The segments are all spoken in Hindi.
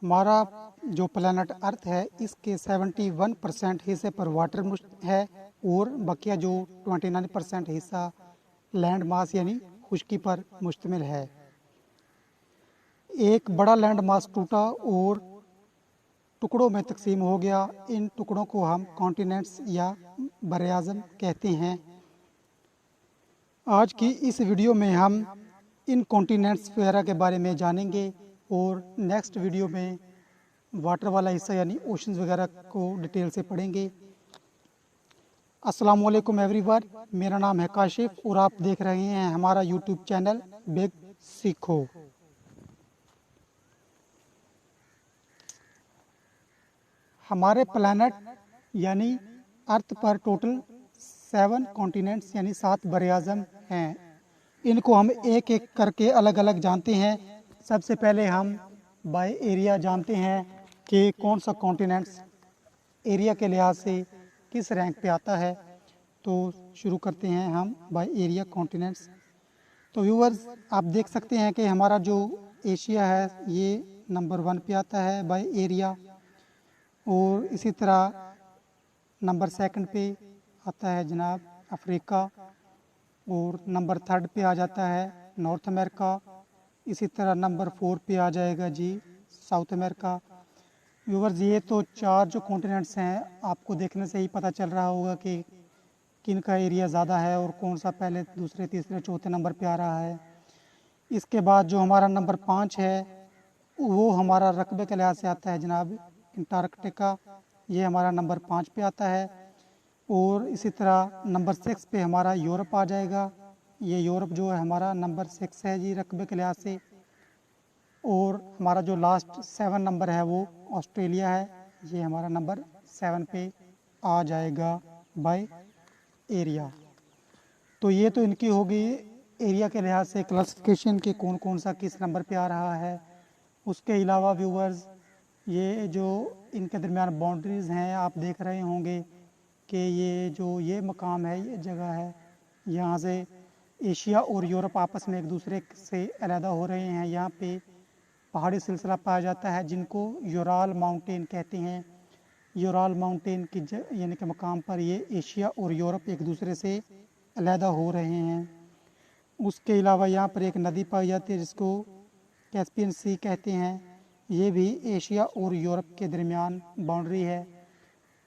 हमारा जो प्लैनेट अर्थ है इसके 71% हिस्से पर वाटर है और बकिया जो 29% हिस्सा लैंड मास यानी खुश्की पर मुश्तमिल है। एक बड़ा लैंड मास टूटा और टुकड़ों में तकसीम हो गया। इन टुकड़ों को हम कॉन्टिनेंट्स या बरआज़म कहते हैं। आज की इस वीडियो में हम इन कॉन्टिनेंट्स वगैरह के बारे में जानेंगे और नेक्स्ट वीडियो में वाटर वाला हिस्सा यानी ओशंस वगैरह को डिटेल से पढ़ेंगे। अस्सलाम वालेकुम एवरीवन, मेरा नाम है काशिफ और आप देख रहे हैं हमारा यूट्यूब चैनल बिग सीखो। हमारे प्लैनेट यानी अर्थ पर टोटल 7 कॉन्टिनेंट्स यानी 7 बरआज़म हैं। इनको हम एक एक करके अलग अलग जानते हैं। सबसे पहले हम बाय एरिया जानते हैं कि कौन सा कॉन्टिनेंट्स एरिया के लिहाज से किस रैंक पे आता है। तो शुरू करते हैं हम बाय एरिया कॉन्टिनेंट्स। तो व्यूअर्स, आप देख सकते हैं कि हमारा जो एशिया है ये नंबर 1 पे आता है बाय एरिया, और इसी तरह नंबर 2 पे आता है जनाब अफ्रीका, और नंबर 3 पे आ जाता है नॉर्थ अमेरिका। इसी तरह नंबर 4 पे आ जाएगा जी साउथ अमेरिका। व्यूअर्स, ये तो 4 जो कॉन्टिनेंट्स हैं आपको देखने से ही पता चल रहा होगा कि किन का एरिया ज़्यादा है और कौन सा पहले, दूसरे, तीसरे, चौथे नंबर पे आ रहा है। इसके बाद जो हमारा नंबर 5 है वो हमारा रकबे के लिहाज से आता है जनाब अंटार्कटिका। ये हमारा नंबर 5 पे आता है। और इसी तरह नंबर 6 पे हमारा यूरोप आ जाएगा। ये यूरोप जो है हमारा नंबर 6 है जी रकबे के लिहाज से। और हमारा जो लास्ट 7 नंबर है वो ऑस्ट्रेलिया है। ये हमारा नंबर 7 पे आ जाएगा बाय एरिया। तो ये तो इनकी होगी एरिया के लिहाज से क्लासिफिकेशन के कौन कौन सा किस नंबर पे आ रहा है। उसके अलावा व्यूवर्स, ये जो इनके दरमियान बाउंड्रीज़ हैं आप देख रहे होंगे कि ये मकाम है, ये जगह है, यहाँ से एशिया और यूरोप आपस में एक दूसरे से अलहदा हो रहे हैं। यहाँ पे पहाड़ी सिलसिला पाया जाता है जिनको यूराल माउंटेन कहते हैं। यूराल माउंटेन की यानी कि मकाम पर ये एशिया और यूरोप एक दूसरे से अलहदा हो रहे हैं। उसके अलावा यहाँ पर एक नदी पाई जाती है जिसको कैस्पियन सी कहते हैं। ये भी एशिया और यूरोप के दरमियान बाउंड्री है।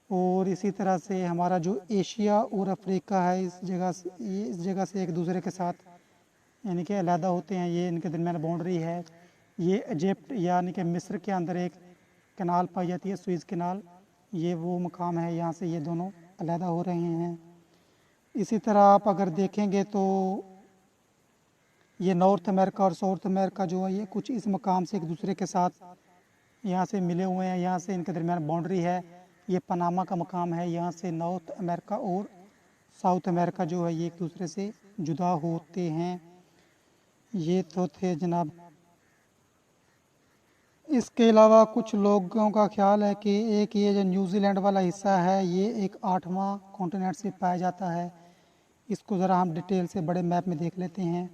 और इसी तरह से हमारा जो एशिया और अफ्रीका है इस जगह से एक दूसरे के साथ यानी कि अलहदा होते हैं। ये इनके दरमियान बाउंड्री है। ये इजिप्ट यानी कि मिस्र के अंदर एक कनाल पाई जाती है, सुइज़ कनाल। ये वो मकाम है, यहाँ से ये दोनों अलहदा हो रहे हैं। इसी तरह आप अगर देखेंगे तो ये नॉर्थ अमेरिका और साउथ अमेरिका जो है ये कुछ इस मकाम से एक दूसरे के साथ यहाँ से मिले हुए हैं। यहाँ से इनके दरमियान बाउंड्री है। ये पनामा का मकाम है। यहाँ से नॉर्थ अमेरिका और साउथ अमेरिका जो है ये एक दूसरे से जुदा होते हैं। ये तो थे जनाब। इसके अलावा कुछ लोगों का ख्याल है कि एक ये जो न्यूजीलैंड वाला हिस्सा है ये एक 8वां कॉन्टिनेंट से पाया जाता है। इसको ज़रा हम डिटेल से बड़े मैप में देख लेते हैं।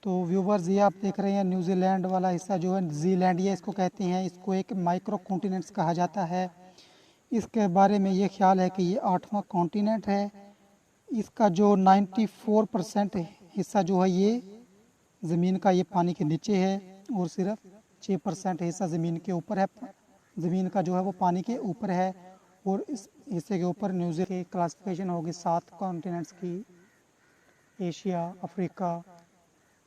तो व्यूवर्स, ये आप देख रहे हैं न्यूजीलैंड वाला हिस्सा जो है जीलैंडिया इसको कहते हैं। इसको एक माइक्रो कॉन्टिनेंट्स कहा जाता है। इसके बारे में ये ख्याल है कि ये 8वां कॉन्टिनेंट है। इसका जो 94% हिस्सा जो है ये ज़मीन का ये पानी के नीचे है और सिर्फ 6% हिस्सा ज़मीन के ऊपर है। ज़मीन का जो है वो पानी के ऊपर है। और इस हिस्से के ऊपर न्यूजीलैंड की क्लासिफिकेशन होगी 7 कॉन्टिनेंट्स की: Asia, Africa,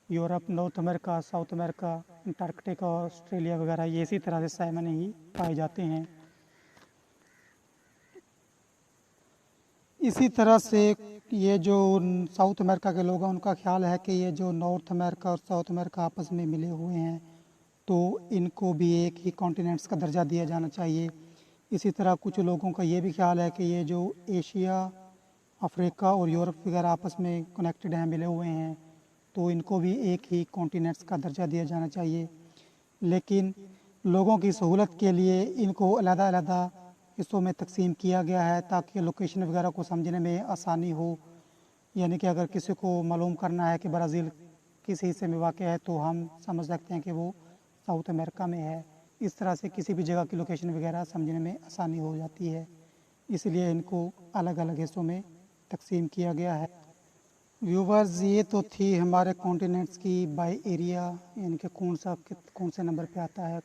Europe, north America, south America, Antarctica, Australia वगैरह। ये इसी तरह से 7 ही पाए जाते हैं। इसी तरह से ये जो साउथ अमेरिका के लोग हैं उनका ख्याल है कि ये जो नॉर्थ अमेरिका और साउथ अमेरिका आपस में मिले हुए हैं तो इनको भी एक ही कॉन्टिनेंट्स का दर्जा दिया जाना चाहिए। इसी तरह कुछ लोगों का ये भी ख्याल है कि ये जो एशिया, अफ्रीका और यूरोप वगैरह आपस में कनेक्टेड हैं, मिले हुए हैं, तो इनको भी एक ही कॉन्टिनेंट्स का दर्जा दिया जाना चाहिए। लेकिन लोगों की सहूलत के लिए इनको अलग-अलग हिस्सों में तकसीम किया गया है ताकि लोकेशन वगैरह को समझने में आसानी हो। यानी कि अगर किसी को मालूम करना है कि ब्राज़ील किस हिस्से में वाक़ है तो हम समझ सकते हैं कि वो साउथ अमेरिका में है। इस तरह से किसी भी जगह की लोकेशन वगैरह समझने में आसानी हो जाती है, इसलिए इनको अलग अलग हिस्सों में तकसीम किया गया है। व्यूवर्स, ये तो थी हमारे कॉन्टिनेंट्स की बाय एरिया, यानी कि कौन से नंबर पे आता है।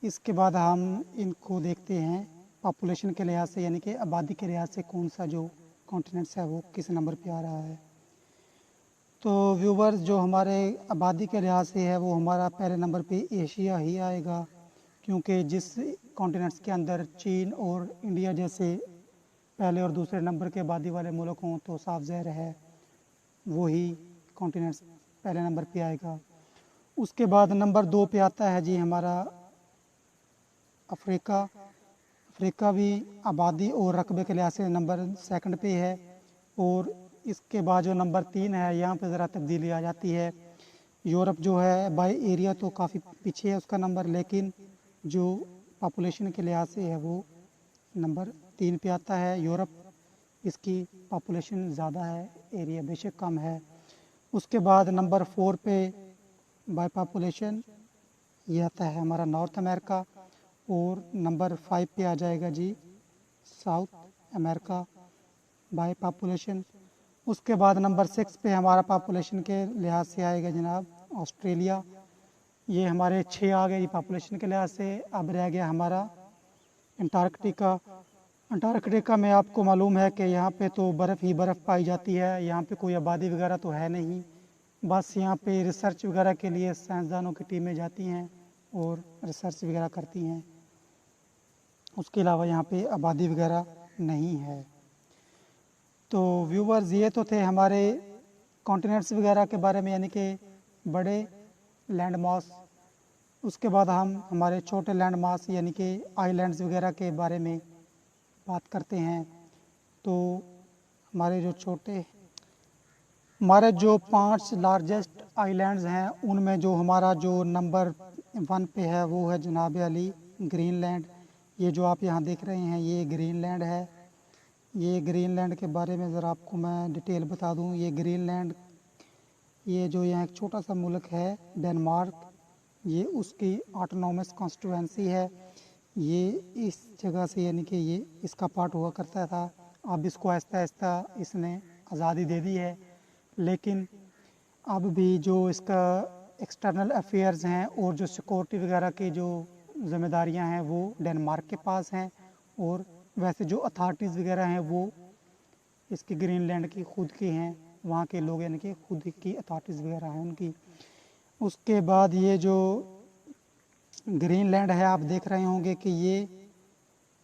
इसके बाद हम इनको देखते हैं पॉपुलेशन के लिहाज से, यानी कि आबादी के लिहाज से कौन सा जो कॉन्टिनेंट्स है वो किस नंबर पे आ रहा है। तो व्यूवर्स, जो हमारे आबादी के लिहाज से है वो हमारा पहले नंबर पे एशिया ही आएगा, क्योंकि जिस कॉन्टिनेंट्स के अंदर चीन और इंडिया जैसे पहले और दूसरे नंबर के आबादी वाले मुल्क हों तो साफ ज़ाहिर है वही कॉन्टिनेंट्स पहले नंबर पे आएगा। उसके बाद नंबर 2 पे आता है जी हमारा अफ्रीका। अफ्रीका भी आबादी और रकबे के लिहाज से नंबर सेकंड पे है। और इसके बाद जो नंबर 3 है यहाँ पे ज़रा तब्दीली आ जाती है। यूरोप जो है बाय एरिया तो काफ़ी पीछे है उसका नंबर, लेकिन जो पॉपुलेशन के लिहाज से है वो नंबर 3 पे आता है यूरोप। इसकी पॉपुलेशन ज़्यादा है, एरिया बेशक कम है। उसके बाद नंबर 4 पे बाय पॉपुलेशन ये आता है हमारा नॉर्थ अमेरिका। और नंबर 5 पे आ जाएगा जी साउथ अमेरिका बाय पॉपुलेशन। उसके बाद नंबर 6 पे हमारा पॉपुलेशन के लिहाज से आएगा जनाब ऑस्ट्रेलिया। ये हमारे 6 आ गए पॉपुलेशन के लिहाज से। अब रह गया हमारा अंटार्कटिका। अंटार्कटिका में आपको मालूम है कि यहाँ पे तो बर्फ़ ही बर्फ़ पाई जाती है, यहाँ पे कोई आबादी वगैरह तो है नहीं। बस यहाँ पे रिसर्च वगैरह के लिए साइंसदानों की टीमें जाती हैं और रिसर्च वगैरह करती हैं। उसके अलावा यहाँ पे आबादी वगैरह नहीं है। तो व्यूवर्स, ये तो थे हमारे कॉन्टिनेंट्स वगैरह के बारे में, यानी कि बड़े लैंड मास। उसके बाद हम हमारे छोटे लैंड मास यानी कि आइलैंड्स वगैरह के बारे में बात करते हैं। तो हमारे जो 5 लार्जेस्ट आइलैंड्स हैं उनमें जो हमारा जो नंबर 1 पे है वो है जनाब अली ग्रीनलैंड। ये जो आप यहाँ देख रहे हैं ये ग्रीनलैंड है। ये ग्रीनलैंड के बारे में ज़रा आपको मैं डिटेल बता दूँ। ये ग्रीनलैंड, ये जो यहाँ एक छोटा सा मुल्क है डेनमार्क, ये उसकी ऑटोनॉमस कॉन्स्टिट्यूएंसी है। ये इस जगह से यानी कि ये इसका पार्ट हुआ करता था। अब इसको आहिस्ता आहिस्ता इसने आज़ादी दे दी है, लेकिन अब भी जो इसका एक्सटर्नल अफेयर्स हैं और जो सिक्योरिटी वगैरह की जो जिम्मेदारियां हैं वो डेनमार्क के पास हैं। और वैसे जो अथॉरिटीज़ वगैरह हैं वो इसकी ग्रीनलैंड की खुद की हैं, वहाँ के लोग यानी कि खुद की अथॉरिटीज़ वगैरह हैं उनकी। उसके बाद ये जो ग्रीनलैंड है आप देख रहे होंगे कि ये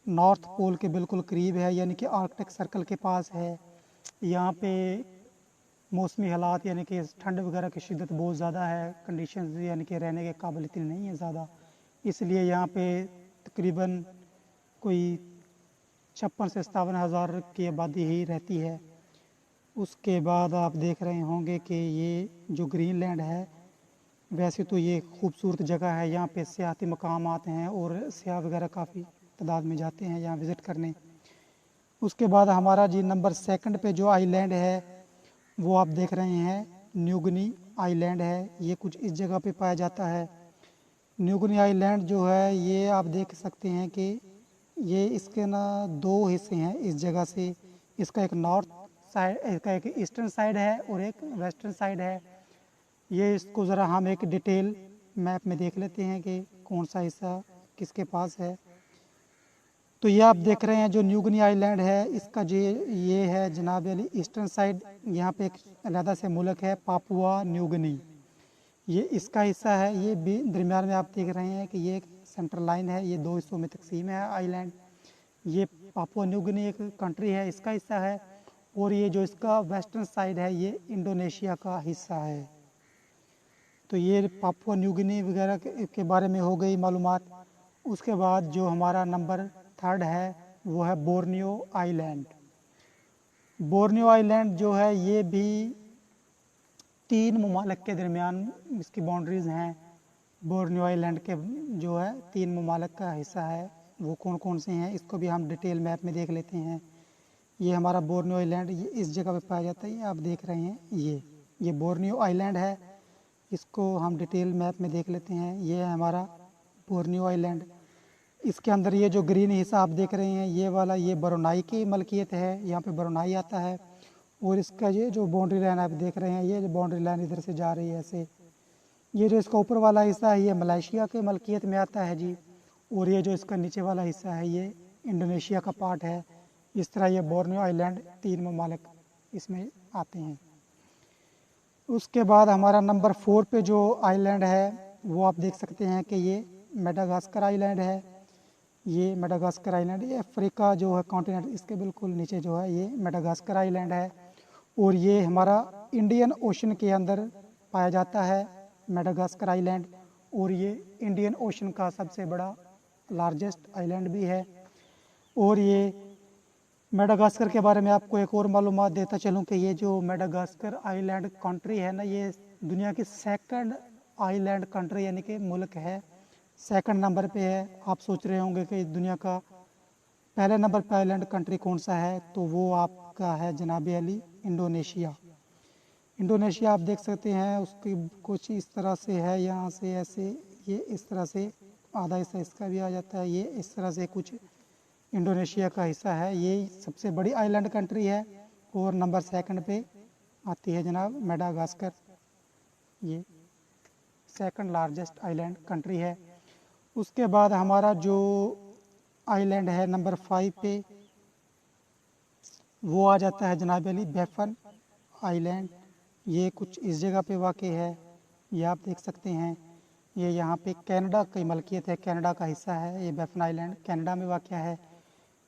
नॉर्थ पोल के बिल्कुल करीब है, यानी कि आर्कटिक सर्कल के पास है। यहाँ पे मौसमी हालात यानी कि ठंड वगैरह की शिद्दत बहुत ज़्यादा है, कंडीशंस यानी कि रहने के काबिल इतनी नहीं है ज़्यादा, इसलिए यहाँ पे तकरीबन कोई 56 से 57 हज़ार की आबादी ही रहती है। उसके बाद आप देख रहे होंगे कि ये जो ग्रीनलैंड है वैसे तो ये खूबसूरत जगह है, यहाँ पे सियाती मकाम आते हैं और सियाह वगैरह काफ़ी तादाद में जाते हैं यहाँ विज़िट करने। उसके बाद हमारा जी नंबर 2 पे जो आइलैंड है वो आप देख रहे हैं न्यू गिनी आइलैंड है। ये कुछ इस जगह पे पाया जाता है। न्यू गिनी आइलैंड जो है ये आप देख सकते हैं कि ये इसके ना 2 हिस्से हैं इस जगह से। इसका एक नॉर्थ साइड, इसका एक ईस्टर्न साइड है और एक वेस्टर्न साइड है। ये इसको ज़रा हम एक डिटेल मैप में देख लेते हैं कि कौन सा हिस्सा किसके पास है। तो ये आप देख रहे हैं जो न्यू गिनी आइलैंड है इसका जो ये है जनाब अली ईस्टर्न साइड। यहाँ पे एक अलहदा से मुल्क है पापुआ न्यू गिनी, ये इसका हिस्सा है। ये भी दरमियान में आप देख रहे हैं कि ये एक सेंट्रल लाइन है, ये 2 हिस्सों में तकसीम है आइलैंड। ये पापुआ न्यू गिनी एक कंट्री है, इसका हिस्सा है। और ये जो इसका वेस्टर्न साइड है ये इंडोनेशिया का हिस्सा है। तो ये पापुआ न्यू गिनी वगैरह के बारे में हो गई मालूमात। उसके बाद जो हमारा नंबर 3 है वो है बोर्नियो आइलैंड। बोर्नियो आइलैंड जो है ये भी 3 ममालिक के दरमियान इसकी बाउंड्रीज़ हैं। बोर्नियो आइलैंड के जो है 3 ममालिक का हिस्सा है, वो कौन कौन से हैं इसको भी हम डिटेल मैप में देख लेते हैं। ये हमारा बोर्नियो आइलैंड ये इस जगह पे पाया जाता है, ये आप देख रहे हैं ये बोर्नियो आइलैंड है। इसको हम डिटेल मैप में देख लेते हैं। ये है हमारा बोर्नियो आइलैंड। इसके अंदर ये जो ग्रीन हिस्सा आप देख रहे हैं ये वाला, ये ब्रुनाई की मलकियत है, यहाँ पे ब्रुनाई आता है। और इसका ये जो बाउंड्री लाइन आप देख रहे हैं, ये जो बाउंड्री लाइन इधर से जा रही है ऐसे, ये जो इसका ऊपर वाला हिस्सा है ये मलेशिया के मलकियत में आता है जी। और ये जो इसका नीचे वाला हिस्सा है ये इंडोनेशिया का पार्ट है। इस तरह ये बोर्नियो आइलैंड 3 ममालिक इसमें आते हैं। उसके बाद हमारा नंबर 4 पे जो आइलैंड है वो आप देख सकते हैं कि ये मेडागास्कर आइलैंड है। ये मेडागास्कर आइलैंड, ये अफ्रीका जो है कॉन्टिनेंट, इसके बिल्कुल नीचे जो है ये मेडागास्कर आइलैंड है। और ये हमारा इंडियन ओशन के अंदर पाया जाता है मेडागास्कर आइलैंड। और ये इंडियन ओशन का सबसे बड़ा लार्जेस्ट आइलैंड भी है। और ये मेडागास्कर के बारे में आपको एक और मालूमात देता चलूँ कि ये जो मेडागास्कर आइलैंड कंट्री है ना, ये दुनिया की सेकंड आइलैंड कंट्री यानी कि मुल्क है, सेकंड नंबर पे है। आप सोच रहे होंगे कि दुनिया का पहले नंबर पे आइलैंड कंट्री कौन सा है, तो वो आपका है जनाब अली इंडोनेशिया। इंडोनेशिया आप देख सकते हैं उसकी कुछ इस तरह से है, यहाँ से ऐसे ये इस तरह से आधा हिस्सा इसका भी आ जाता है, ये इस तरह से कुछ इंडोनेशिया का हिस्सा है। ये सबसे बड़ी आइलैंड कंट्री है। और नंबर सेकंड पे आती है जनाब मेडागास्कर, ये सेकंड लार्जेस्ट आइलैंड कंट्री है। उसके बाद हमारा जो आइलैंड है नंबर 5 पे वो आ जाता है जनाब अली बैफन आइलैंड। ये कुछ इस जगह पे वाक़ है, ये आप देख सकते हैं। ये यहाँ पे कनाडा की मलकियत है, कनाडा का हिस्सा है ये बैफन आइलैंड, कनाडा में वाक़ है।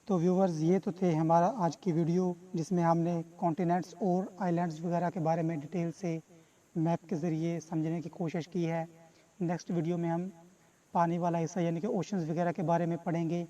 तो व्यूवर्स ये तो थे हमारा आज की वीडियो जिसमें हमने कॉन्टिनेंट्स और आइलैंड्स वगैरह के बारे में डिटेल से मैप के ज़रिए समझने की कोशिश की है। नेक्स्ट वीडियो में हम पानी वाला हिस्सा यानी कि ओशंस वगैरह के बारे में पढ़ेंगे।